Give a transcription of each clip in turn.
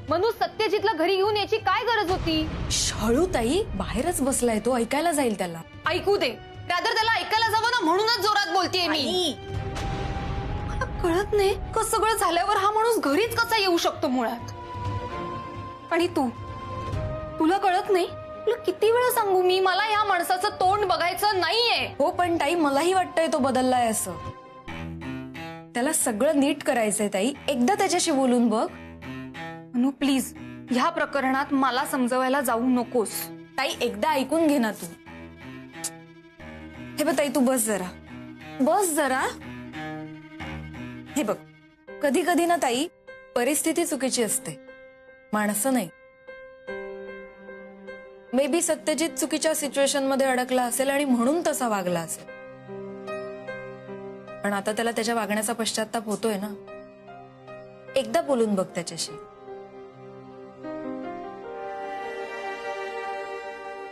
मनू सत्यजितला घरी घेऊन याची काय गरज होती? हळू ताई, बाहेरच बसलाय तो, ऐकायला जाईल त्याला. ऐकू दे, रादर त्याला ऐकायला जावं ना म्हणूनच जोरात बोलतेय मी. मला कळत नाही का सगळं झाल्यावर हा माणूस घरीच कसा येऊ शकतो मुळात. आणि तुला कळत नाही? तुला किती वेळा सांगू मी, मला या माणसाचं तोंड बघायचं नाहीये. हो पण ताई, मलाही वाटतंय तो बदललाय असं. त्याला सगळं नीट करायचंय ताई, एकदा त्याच्याशी बोलून बघ. मनू प्लीज, ह्या प्रकरणात मला समजवायला जाऊ नकोस. ताई एकदा ऐकून घे ना तू. हे बघ ताई, तू बस जरा. हे बघ, कधी कधी ना ताई परिस्थिती चुकीची असते, माणसं नाही. मे बी सत्यजित चुकीच्या सिच्युएशन मध्ये अडकला असेल आणि म्हणून तसा वागला असेल. पण आता त्याला त्याच्या वागण्याचा पश्चाताप होतोय ना. एकदा बोलून बघ त्याच्याशी.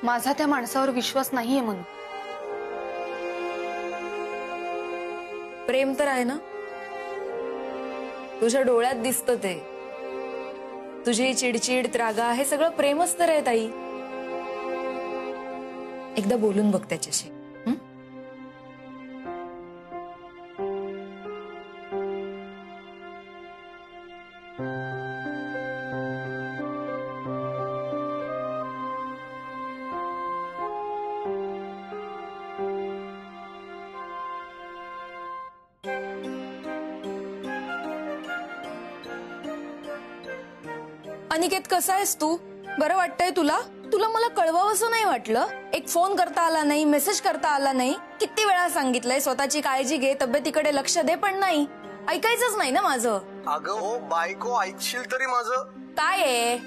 माझा त्या माणसावर विश्वास नाहीये मनू. प्रेम तर आहे ना, तुझ्या डोळ्यात दिसतं ते. तुझी चिडचिड, त्रागा हे सगळं प्रेमच तर आहे ताई. एकदा बोलून बघ त्याच्याशी. अनिकेत, कसा आहेस तू? बरं वाटतंय तुला? तुला मला कळवावंसं नाही वाटलं? एक फोन करता आला नाही, मेसेज करता आला नाही. किती वेळा सांगितलंय स्वतःची काळजी घे, तब्येतीकडे लक्ष दे, पण नाही. ऐकायचंच नाही ना माझं. अगं हो बायको, ऐकशील तरी माझं. काय आहे?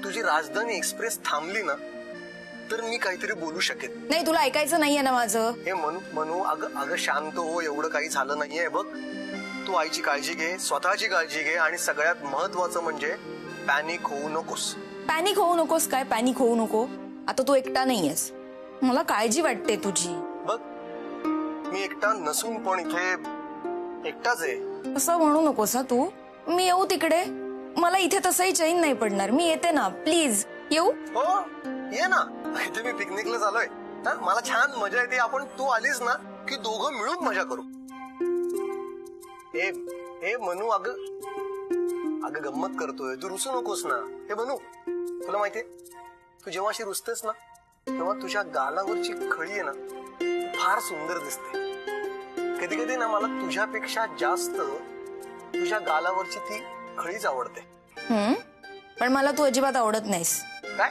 तुझी राजधानी एक्सप्रेस थांबली ना तर मी काहीतरी बोलू शकेन. नाही, तुला ऐकायचं नाहीये ना माझं. हे मनू अगं शांत हो, एवढं काही झालं नाहीये. बघ, तू आईची काळजी घे, स्वतःची काळजी घे, आणि सगळ्यात महत्वाचं म्हणजे पॅनिक होऊ नकोस. पॅनिक होऊ नकोस? काय पॅनिक होऊ नको? आता तू एकटा नाहीयेस, मला काळजी वाटते तुझी. बघ, मी एकटा नसून पण इथे एकटाच आहे. असं म्हणू नकोस हा तू. मी येऊ तिकडे? मला इथे तसंही चैन नाही पडणार. मी येते ना, प्लीज येऊ? हो ये ना, इथे मी पिकनिकला चाललोय. मला छान मजा येते. आपण तू आलीस ना की दोघं मिळून मजा करू. हे मनू, अगं गंमत करतोय, तू रुसू नकोस ना. हे मनू, तुला माहितीये, तू जेव्हा अशी रुसतेस ना तेव्हा तुझ्या गालावरची खळी आहे ना फार सुंदर दिसते. कधी कधी ना मला तुझ्यापेक्षा जास्त तुझ्या गालावरची ती खळीच आवडते. पण मला तू अजिबात आवडत नाहीस. काय?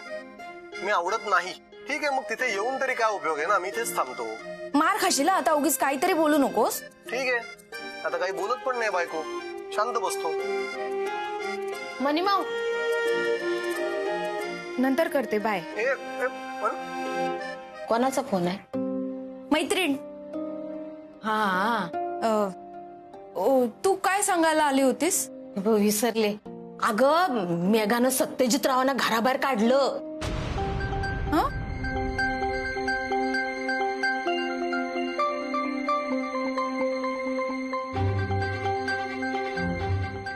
मी आवडत नाही? ठीक आहे, मग तिथे येऊन तरी काय उपयोग आहे ना, मी इथेच थांबतो. मार खाशील आता, उगीच काहीतरी बोलू नकोस. ठीक आहे, आता काही बोलत पण नाही बायको, शांत बसतो. मनीमाऊ, नंतर करते, बाय. कोणाचा फोन आहे? मैत्रीण. हा, तू काय सांगायला आली होतीस? विसरले. अगं, मेघानं सत्यजितरावांना घराबाहेर काढलं.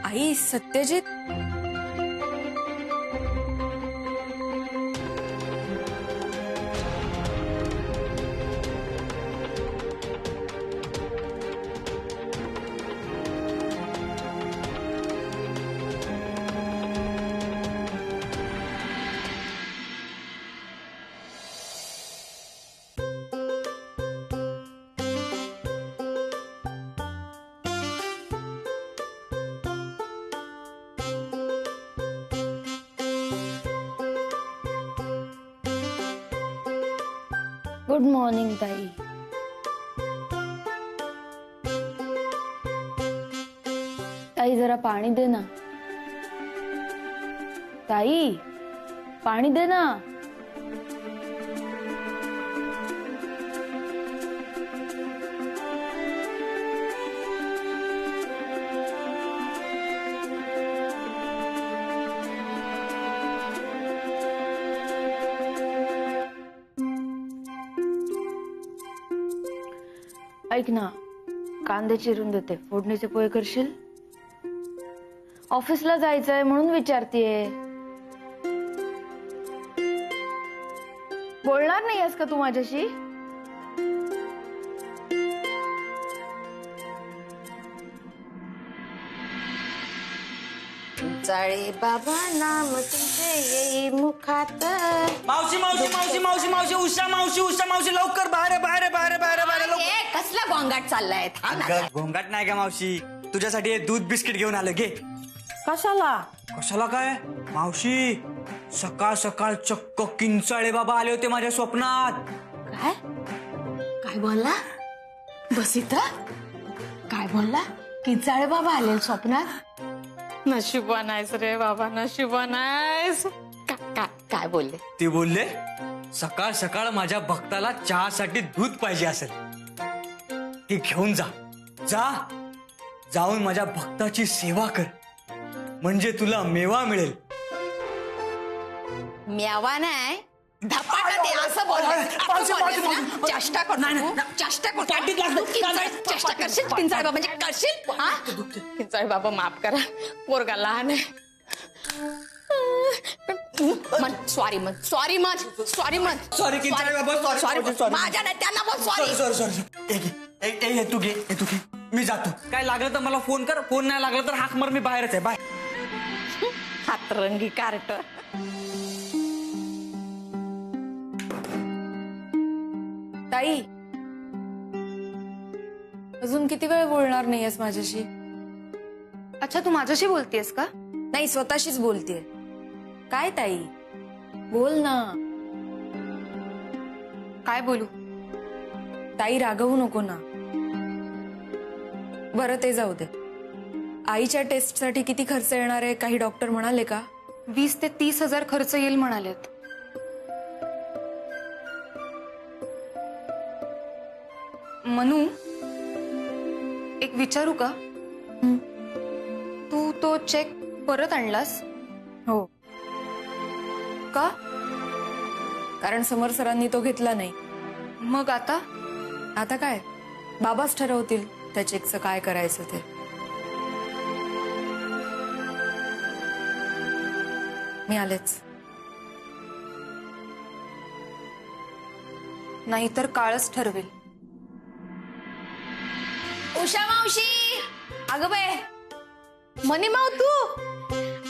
आई, सत्यजित? गुड मॉर्निंग ताई. ताई, जरा पाणी दे ना. ताई, पाणी दे ना. ऐक ना, कांदे चिरून देते, फोडणीचे पोहे करशील? ऑफिसला जायचंय म्हणून विचारतीये. बोलणार नाही आहेस का तू माझ्याशी? जाळे बाबा नाम तुमचे येई मुखात. मावशी मावशी मावशी मावशी मावशी उषा मावशी उषा मावशी लवकर बाहेर आहे, बाहेर आहे, बाहेर आहे, बाहेर आहे, बाहेर आहे, लवकर. हे कसला गोंगाट चाललाय? अगं, घोंगाट नाही का मावशी, तुझ्यासाठी हे दूध बिस्किट घेऊन आलं घे. कशाला? कशाला काय मावशी, सकाळ सकाळ चक्क किंचाळे बाबा आले होते माझ्या स्वप्नात. काय काय बोलला? बस इथं काय बोलला? किंचाळे बाबा आले स्वप्नात? नशिबान आहेस रे बाबा, नशिबान आहेस. काय बोलले? ते बोलले सकाळ सकाळ माझ्या भक्ताला चहासाठी दूध पाहिजे असेल, ते घेऊन जा. जा जाऊन माझ्या भक्ताची सेवा कर, म्हणजे तुला मेवा मिळेल. मेवा नाही धपाटा ते असं बोलला. चेष्टा करतो, चेष्टा करतो. चेष्टा करशील किंचाळे बाबा, म्हणजे करशील हा? किंचाळे बाबा माफ करा, पोरगा लहान आहे. सॉरी मत, सॉरी मत, सॉरी मत. सॉरी किंचाळे बाबा, सॉरी सॉरी. माझ्या नाही त्यांना बोल सॉरी. Sorry sorry. हे तू घे, मी जातो. काय लागलं तर मला फोन कर, फोन नाही लागला तर हाक मार, मी बाहेरच आहे. बाय. हातरंगी कार्ट. ताई, अजून किती वेळ बोलणार नाहीयेस माझ्याशी? अच्छा, तू माझ्याशी बोलतेस का? नाही, स्वतःशीच बोलतेय. काय ताई, बोल ना. काय बोलू? ताई, रागवू नको ना. बरं, ते जाऊ दे. आईच्या टेस्टसाठी किती खर्च येणार आहे काही डॉक्टर म्हणाले का? 20 ते 30 हजार खर्च येईल म्हणालेत. मनू, एक विचारू का? तू तो चेक परत आणलास हो, का? कारण समर सरांनी तो घेतला नाही. मग आता? आता काय, बाबाच ठरवतील त्या चेकचं काय करायचं ते. मी आलेच. नाहीतर काळच ठरवेल. उषा मावशी, अगं बाय, मनी माव तू.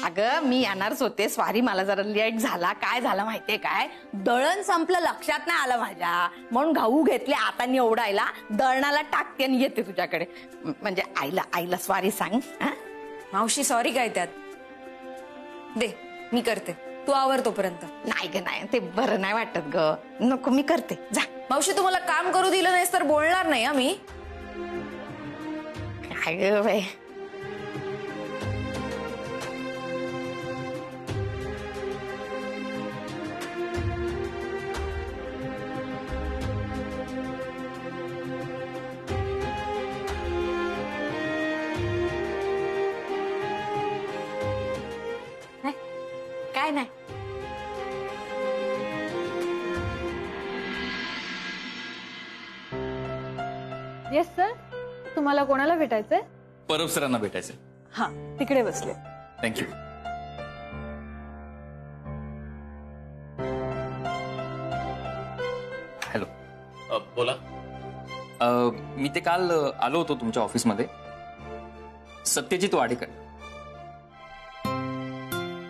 अगं मी येणारच होते, स्वारी मला जरा लेट झाला. काय झालं माहितीये काय, दळण संपलं, लक्षात नाही आलं माझ्या, म्हणून गहू घेतले आता निवडायला. दळणाला टाकते आणि येते तुझ्याकडे. म्हणजे आईला स्वारी सांग. मावशी, सॉरी काय त्यात? दे, मी करते, तू आवर तोपर्यंत. नाही ग नाही, ते बरं नाही वाटत ग, नको, मी करते, जा. मावशी, तुम्हाला काम करू दिलं नाहीस तर बोलणार नाही मी. काय ग बाई. काय नाही. येस सर, तुम्हाला कोणाला भेटायचंय? परब सरांना भेटायचं. हा, तिकडे बसले. थँक्यू. हॅलो. बोला. मी ते काल आलो होतो तुमच्या ऑफिसमध्ये. सत्यजित वाडेकर.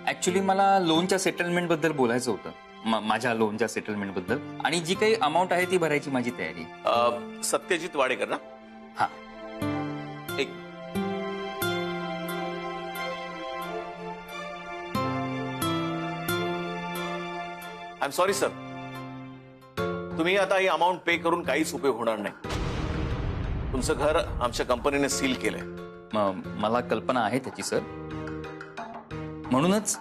ऍक्च्युली मला लोनच्या सेटलमेंट बद्दल बोलायचं होतं. माझ्या लोनच्या सेटलमेंट बद्दल, आणि जी काही अमाऊंट आहे ती भरायची माझी तयारी. सत्यजित वाडेकर ना? हा. एक आय एम सॉरी सर, तुम्ही आता ही अमाऊंट पे करून काहीच उपयोग होणार नाही. तुमचं घर आमच्या कंपनीने सील केलंय. मला कल्पना आहे त्याची सर, म्हणूनच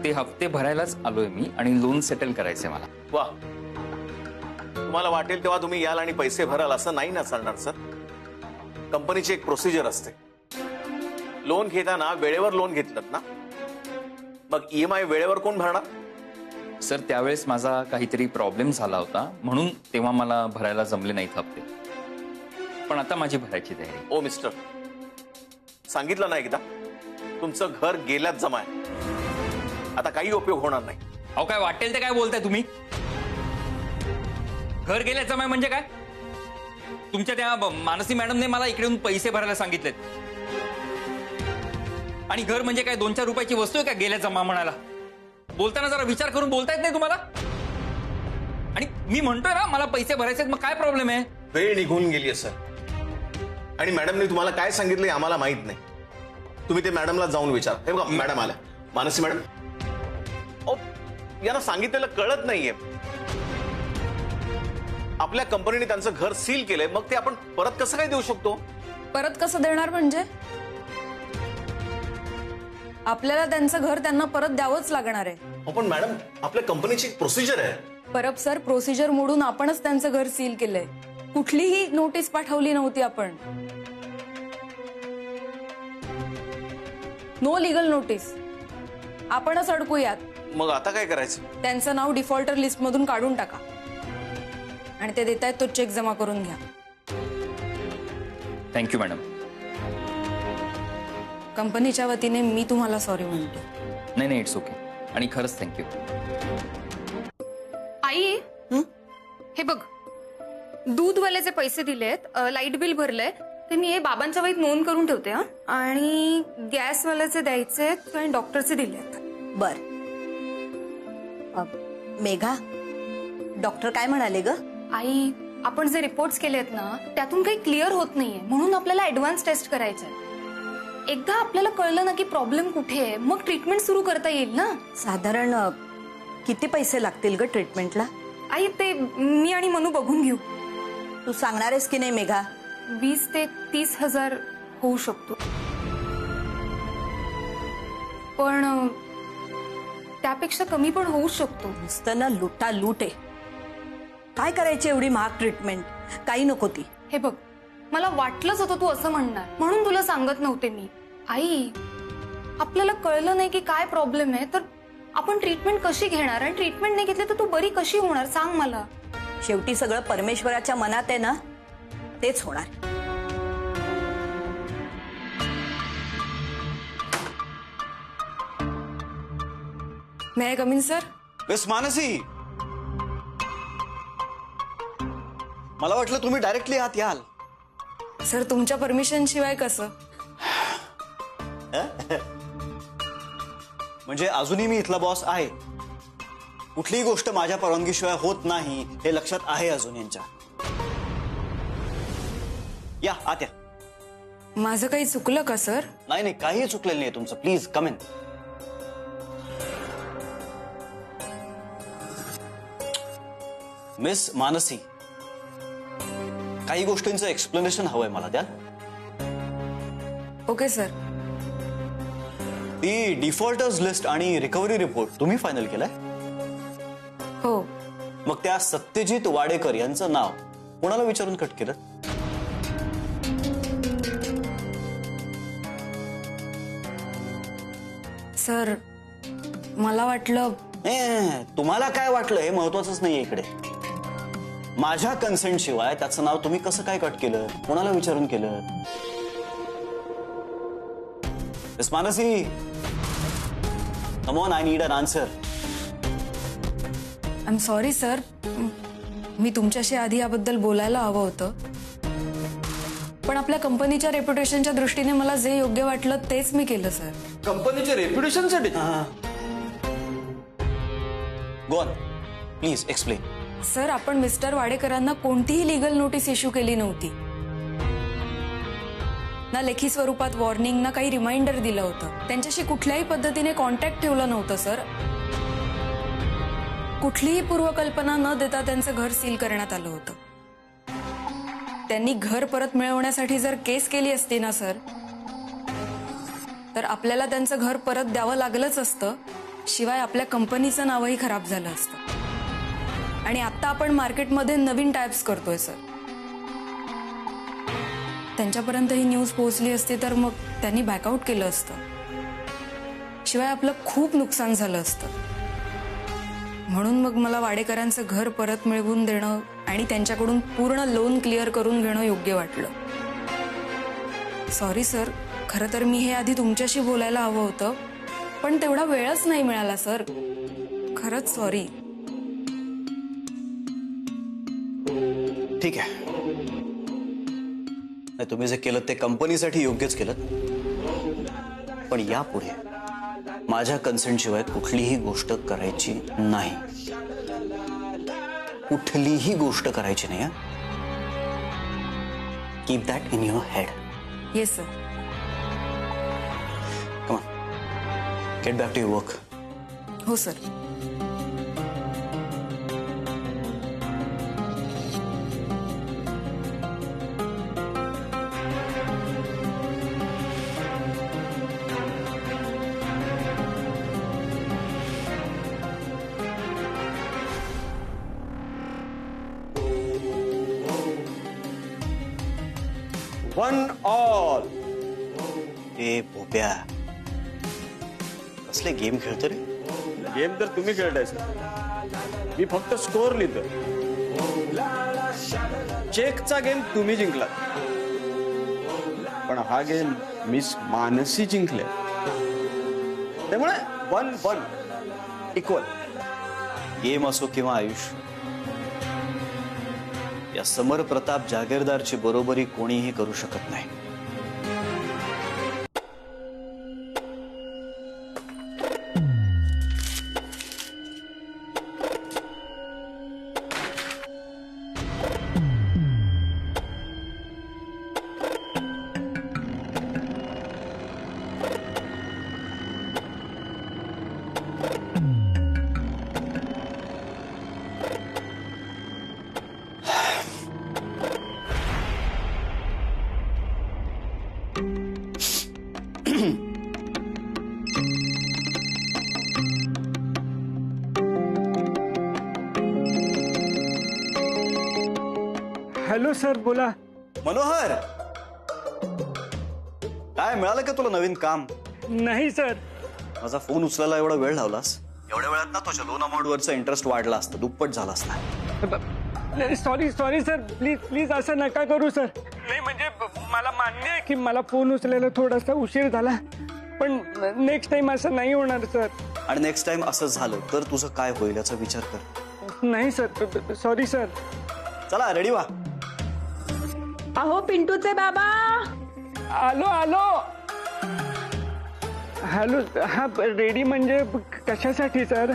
ते हप्ते भरायलाच आलोय मी, आणि लोन सेटल करायचंय मला. वा, तुम्हाला वाटेल तेव्हा तुम्ही याल आणि पैसे भराल असं नाही ना चालणार सर. कंपनीची एक प्रोसिजर असते. लोन घेताना वेळेवर लोन घेतलं ना, मग ईएमआय वेळेवर कोण भरणार? सर, त्यावेळेस माझा काहीतरी प्रॉब्लेम झाला होता, म्हणून तेव्हा मला भरायला जमले नाहीत हप्ते. पण आता माझी भरायची तयारी. ओ मिस्टर, सांगितलं ना एकदा, तुमचं घर गेल्यात जमा आहे. आता काही उपयोग होणार नाही. अहो, काय वाटेल ते काय बोलताय तुम्ही? घर गेल्याचं जमाय म्हणजे काय? तुमच्या त्या मानसी मॅडमने मला इकडे येऊन पैसे भरायला सांगितलेत. आणि घर म्हणजे काय 2-4 रुपयाची वस्तू आहे का गेल्या जमा म्हणायला? बोलताना जरा विचार करून बोलता येत नाही तुम्हाला? आणि मी म्हणतोय ना मला पैसे भरायचे, मग काय प्रॉब्लेम आहे? वेळ निघून गेली सर, आणि मॅडमने तुम्हाला काय सांगितलं आम्हाला माहित नाही. तुम्ही ते मॅडमला जाऊन विचार. हे बघा मॅडम आल्या, मानसी मॅडम. यांना सांगितलेलं कळत नाहीये. आपल्या कंपनीने त्यांचं घर सील केलंय, मग ते आपण परत कसं काय देऊ शकतो? परत कसं देणार म्हणजे? आपल्याला त्यांचं घर त्यांना परत द्यावंच लागणार आहे. पण मॅडम आपल्या कंपनीची एक प्रोसिजर आहे. परब सर, प्रोसिजर मोडून आपणच त्यांचं घर सील केलंय. कुठलीही नोटीस पाठवली नव्हती आपण. No legal notice. आपणच अडकूयात. मग आता काय करायचं? त्यांचं नाव डिफॉल्टर लिस्ट मधून काढून टाका आणि ते देतायत तो चेक जमा करून घ्या. Thank you madam. कंपनीच्या वतीने मी तुम्हाला सॉरी म्हणतो. नाही इट्स ओके. आणि खरंच थँक्यू. आई हे बघ, दूधवाल्याचे पैसे दिलेत, लाईट बिल भरलंय, ते मी हे बाबांच्या वहीत नोंद करून ठेवते. आणि गॅसवाल्याचे द्यायचे आणि डॉक्टरचे दिलेत. बर. मेघा, डॉक्टर काय म्हणाले ग? आई, आपण जे रिपोर्ट्स केलेत ना त्यातून काही क्लिअर होत नाहीये, म्हणून आपल्याला ऍडव्हान्स टेस्ट करायचंय. एकदा आपल्याला कळलं ना की प्रॉब्लेम कुठे आहे, मग ट्रीटमेंट सुरू करता येईल ना. साधारण किती पैसे लागतील ग ट्रीटमेंटला? आई, ते मी आणि मनू बघून घेऊ. तू सांगणार आहेस की नाही मेघा? 20 ते 30 हजार होऊ शकतो, पण त्यापेक्षा कमी पण होऊ शकतो. नुसतं ना लुटा लूट आहे. काय करायची एवढी महाग ट्रीटमेंट? काही नको ती. हे बघ, मला वाटलंच होतं तू असं म्हणणार, म्हणून तुला सांगत नव्हते मी. आई, आपल्याला कळलं नाही की काय प्रॉब्लेम आहे, तर आपण ट्रीटमेंट कशी घेणार? आणि ट्रीटमेंट नाही घेतली तर तू बरी कशी होणार सांग मला. शेवटी सगळं परमेश्वराच्या मनात आहे ना, तेच होणार. May I come in sir? Miss Mansi, मला वाटलं तुम्ही डायरेक्टली आत याल. सर, तुमच्या परमिशन शिवाय कसं? म्हणजे अजूनही मी इथला बॉस आहे. कुठलीही गोष्ट माझ्या परवानगीशिवाय होत नाही हे लक्षात आहे अजून यांच्या. या आत या. माझं काही चुकलं का सर? नाही काहीही चुकलेलं नाही तुमचं. Please come in. Miss Mansi, काही गोष्टींचं एक्सप्लेनेशन हवंय मला. द्या. Okay sir. ती डिफॉल्टर्स लिस्ट आणि रिकव्हरी रिपोर्ट तुम्ही फायनल केलाय? हो. मग त्या सत्यजित वाडेकर यांचं नाव कोणाला विचारून कट केलं? सर, मला वाटलं. तुम्हाला काय वाटलं हे महत्वाचंच नाहीये इकडे. माझ्या कन्सेंट शिवाय त्याचं नाव तुम्ही कसं काय कट केलं? कोणाला विचारून केलं? Miss Mansi, come on, I need an answer. I am sorry sir, मी तुमच्याशी आधी याबद्दल बोलायला हवं होतं, पण आपल्या कंपनीच्या रेप्युटेशनच्या दृष्टीने मला जे योग्य वाटलं तेच मी केलं सर. कंपनीच्या रेप्युटेशनसाठी? Go on, please explain. Sir, आपण मिस्टर वाडेकरांना कोणतीही लिगल नोटीस इश्यू केली नव्हती. ना लेखी स्वरूपात वॉर्निंग, ना काही रिमाइंडर दिलं होतं. त्यांच्याशी कुठल्याही पद्धतीने कॉन्टॅक्ट ठेवला नव्हतं सर. कुठलीही पूर्वकल्पना न देता त्यांचं घर सील करण्यात आलं होतं. त्यांनी घर परत मिळवण्यासाठी जर केस केली असती ना सर, तर आपल्याला त्यांचं घर परत द्यावं लागलंच असतं. शिवाय आपल्या कंपनीचं नावही खराब झालं असतं. आणि आता आपण मार्केटमध्ये नवीन टाइप्स करतोय सर. त्यांच्यापर्यंत ही न्यूज पोहोचली असती तर मग त्यांनी बॅकआउट केलं असतं. शिवाय आपलं खूप नुकसान झालं असतं. म्हणून मग मला वाडेकरांचं घर परत मिळवून देणं आणि त्यांच्याकडून पूर्ण लोन क्लिअर करून घेणं योग्य वाटलं. सॉरी सर, खरं तर मी हे आधी तुमच्याशी बोलायला हवं होतं, पण तेवढा वेळच नाही मिळाला सर. खरंच सॉरी. ठीक आहे. नाही, तुम्ही जे केलं ते कंपनीसाठी योग्यच केलं, पण यापुढे माझ्या कन्सेंट शिवाय कुठलीही गोष्ट करायची नाही. कुठलीही गोष्ट करायची नाही. Keep that in your head. Yes sir. Come on, get back to your work. हो सर. One all. ए भोप्या, कसले गेम खेळतो रे? गेम तर तुम्ही खेळताय सर, मी फक्त स्कोअर लिहितो. चेकचा गेम तुम्ही जिंकला, पण हा गेम मिस मानसी जिंकले. त्यामुळे 1-1 इक्वल. गेम असो किंवा आयुष्य, या समर प्रताप जागीरदारची बरोबरी कोणीही करू शकत नाही. हॅलो सर, बोला. मनोहर, काय मिळालं का तुला नवीन काम? नाही सर. माझा फोन उचलायला एवढा वेळ लावलास? एवढ्या वेळात ना तुझ्या लोन अमाऊंट वरचा इंटरेस्ट वाढला असता, दुप्पट झाला असता. सॉरी सर, प्लीज असं नका करू सर. नाही म्हणजे मला मान्य आहे की मला फोन उचलायला थोडासा उशीर झाला, पण नेक्स्ट टाइम असं नाही होणार सर. आणि नेक्स्ट टाइम असं झालं तर तुझं काय होईल याचा विचार कर. नाही सर, सॉरी सर. चला रेडी व्हा. अहो पिंटूचे बाबा. आलो. हॅलो. हा, रेडी म्हणजे कशासाठी सर?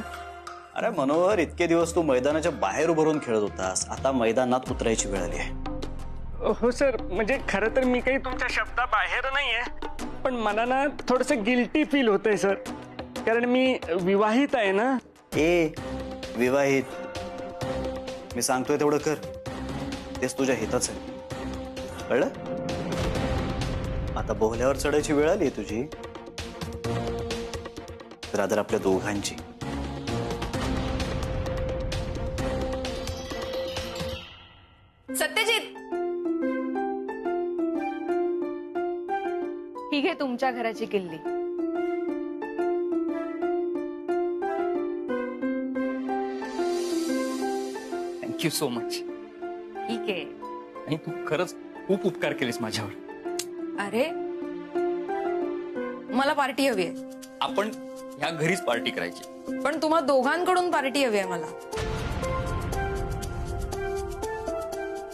अरे मनोहर, इतके दिवस तू मैदानाच्या बाहेर उभारून खेळत होतास, आता मैदानात उतरायची वेळ आली आहे. हो सर, म्हणजे खरं तर मी काही तुमच्या शब्दाबाहेर नाहीये, पण मला ना थोडस गिल्टी फील होतंय सर, कारण मी विवाहित आहे ना. विवाहित? मी सांगतोय तेवढं कर, तेच तुझ्या हिताच आहे, कळलं? आता बोहल्यावर चढायची वेळ आली तुझी, रादर आपल्या दोघांची. सत्यजित, ही घे तुमच्या घराची किल्ली. Thank you so much. ठीक आहे. आणि तू खरंच खूप उपकार केलेस माझ्यावर. अरे, मला पार्टी हवी आहे. आपण ह्या घरीच पार्टी करायची. पण तुम्हा दोघांकडून पार्टी हवी आहे मला.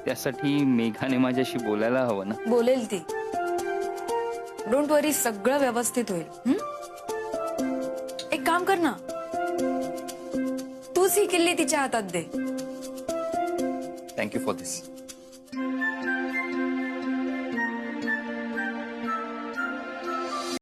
त्यासाठी मेघाने माझ्याशी बोलायला हवं ना. बोलेल ती. डोंट वरी, सगळं व्यवस्थित होईल. एक काम कर ना, तूच ही किल्ली तिच्या हातात दे. Thank you for this.